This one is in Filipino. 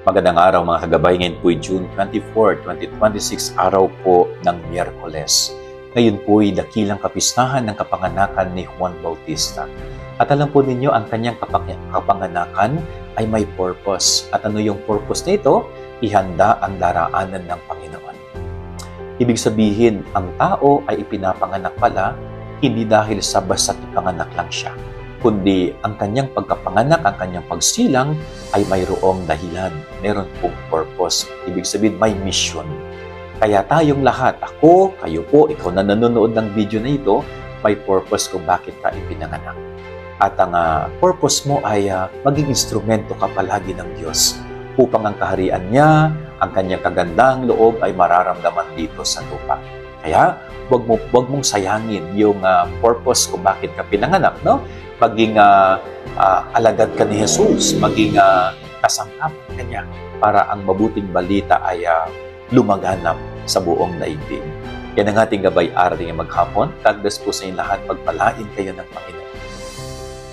Magandang araw mga kagabay. Ngayon po ay June 24, 2026, araw po ng Miyerkules. Ngayon po ay dakilang kapistahan ng kapanganakan ni Juan Bautista. At alam po ninyo, ang kanyang kapanganakan ay may purpose. At ano yung purpose nito? Ihanda ang daraanan ng Panginoon. Ibig sabihin, ang tao ay ipinapanganak pala, hindi dahil sa basta't ipanganak lang siya, kundi ang kanyang pagkapanganak, ang kanyang pagsilang ay mayroong dahilan. Meron pong purpose. Ibig sabihin, may mission. Kaya tayong lahat, ako, kayo po, ikaw na nanonood ng video na ito, may purpose kung bakit ka ipinanganak. At ang purpose mo ay maging instrumento ka palagi ng Diyos upang ang kaharian niya, ang kanyang kagandang loob ay mararamdaman dito sa lupa. Kaya, wag mong sayangin yung purpose kung bakit ka pinanganak, no? Maging alagad ka ni Jesus, maging kasangkap ka niya para ang mabuting balita ay lumaganap sa buong daigdig. Yan ang ating gabay-araw ngayong maghapon. God bless po sa inyo lahat. Pagpalain kayo ng Panginoon.